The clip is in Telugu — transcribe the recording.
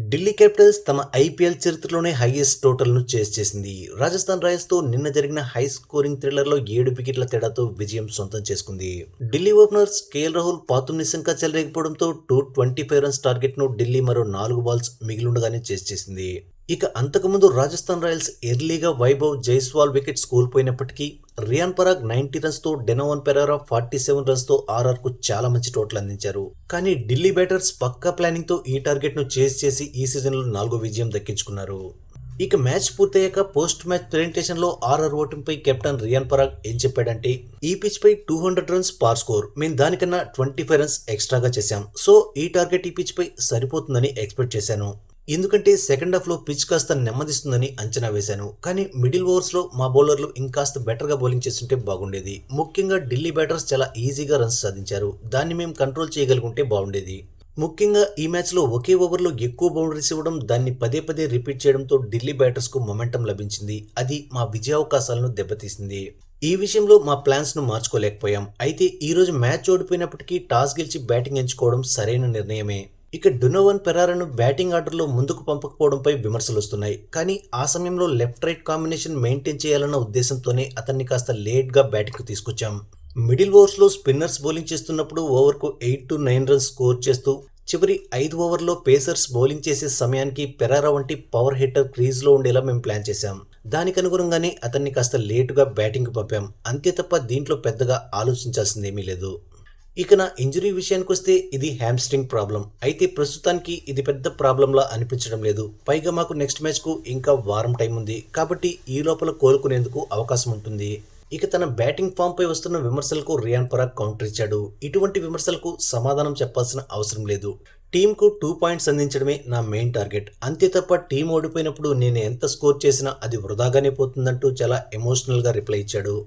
ఢిల్లీ క్యాపిటల్స్ తమ ఐపీఎల్ చరిత్రలోనే హైయెస్ట్ టోటల్ను చేజ్ చేసింది. రాజస్థాన్ రాయల్స్తో నిన్న జరిగిన హై స్కోరింగ్ థ్రిల్లర్లో 7 వికెట్ల తేడాతో విజయం సొంతం చేసుకుంది. ఢిల్లీ ఓపెనర్స్ కేఎల్ రాహుల్ పాతుం నిశంక చెలరేగిపోవడంతో 225 రన్స్ టార్గెట్ను ఢిల్లీ మరో 4 బాల్స్ మిగిలుండగానే చేజ్ చేసింది. ఇక అంతకుముందు రాజస్థాన్ రాయల్స్ ఎర్లీగా వైభవ్ జైస్వాల్ వికెట్స్ కోల్పోయినప్పటికీ రియాన్ పరాగ్ 90 రన్స్తో, డెనోవన్ పెరెరా 47 రన్స్తో ఆర్ఆర్కు చాలా మంచి టోటల్ అందించారు. కానీ ఢిల్లీ బ్యాటర్స్ పక్కా ప్లానింగ్తో ఈ టార్గెట్ను చేజ్ చేసి ఈ సీజన్లో 4వ విజయం దక్కించుకున్నారు. ఇక మ్యాచ్ పూర్తయ్యాక పోస్ట్ మ్యాచ్ ప్రెజెంటేషన్లో ఆర్ఆర్ ఓటమిపై కెప్టెన్ రియాన్ పరాగ్ ఏం చెప్పాడంటే, ఈ పిచ్ పై 200 రన్స్ పార్ స్కోర్, మేము దానికన్నా 25 రన్స్ ఎక్స్ట్రాగా చేశాం. సో ఈ టార్గెట్ ఈ పిచ్ పై సరిపోతుందని ఎక్స్పెక్ట్ చేశాను. ఎందుకంటే సెకండ్ హాఫ్లో పిచ్ కాస్త నెమ్మదిస్తుందని అంచనా వేశాను. కానీ మిడిల్ ఓవర్స్లో మా బౌలర్లు ఇంకాస్త బెటర్గా బౌలింగ్ చేస్తుంటే బాగుండేది. ముఖ్యంగా ఢిల్లీ బ్యాటర్స్ చాలా ఈజీగా రన్స్ సాధించారు. దాన్ని మేము కంట్రోల్ చేయగలుగుంటే బాగుండేది. ముఖ్యంగా ఈ మ్యాచ్లో ఒకే ఓవర్లో ఎక్కువ బౌండరీస్ ఇవ్వడం, దాన్ని పదే పదే రిపీట్ చేయడంతో ఢిల్లీ బ్యాటర్స్కు మొమెంటం లభించింది. అది మా విజయావకాశాలను దెబ్బతీసింది. ఈ విషయంలో మా ప్లాన్స్ను మార్చుకోలేకపోయాం. అయితే ఈ రోజు మ్యాచ్ ఓడిపోయినప్పటికీ టాస్ గెలిచి బ్యాటింగ్ ఎంచుకోవడం సరైన నిర్ణయమే. ఇక డెనోవన్ పెరెరాను బ్యాటింగ్ ఆర్డర్లో ముందుకు పంపకపోవడంపై విమర్శలు వస్తున్నాయి. కానీ ఆ సమయంలో లెఫ్ట్ రైట్ కాంబినేషన్ మెయింటైన్ చేయాలన్న ఉద్దేశంతోనే అతన్ని కాస్త లేట్గా బ్యాటింగ్కు తీసుకొచ్చాం. మిడిల్ ఓవర్స్లో స్పిన్నర్స్ బౌలింగ్ చేస్తున్నప్పుడు ఓవర్కు 8 to 9 రన్స్ స్కోర్ చేస్తూ చివరి 5 ఓవర్లో పేసర్స్ బౌలింగ్ చేసే సమయానికి పెరెరా వంటి పవర్ హిట్టర్ క్రీజ్లో ఉండేలా మేము ప్లాన్ చేశాం. దానికి అనుగుణంగానే అతన్ని కాస్త లేటుగా బ్యాటింగ్కు పంపాం. అంతే తప్ప దీంట్లో పెద్దగా ఆలోచించాల్సిందేమీ లేదు. ఇక నా ఇంజరీ విషయానికి వస్తే ఇది హ్యామ్స్ట్రింగ్ ప్రాబ్లం. అయితే ప్రస్తుతానికి ఇది పెద్ద ప్రాబ్లంలా అనిపించడం లేదు. పైగా మాకు నెక్స్ట్ మ్యాచ్కు ఇంకా వారం టైం ఉంది. కాబట్టి ఈ లోపల కోలుకునేందుకు అవకాశం ఉంటుంది. ఇక తన బ్యాటింగ్ ఫామ్పై వస్తున్న విమర్శలకు రియాన్ పరాగ్ కౌంటర్ ఇచ్చాడు. ఇటువంటి విమర్శలకు సమాధానం చెప్పాల్సిన అవసరం లేదు. టీంకు 2 పాయింట్స్ అందించడమే నా మెయిన్ టార్గెట్. అంతే తప్ప టీం ఓడిపోయినప్పుడు నేను ఎంత స్కోర్ చేసినా అది వృధాగానే పోతుందంటూ చాలా ఎమోషనల్గా రిప్లై ఇచ్చాడు.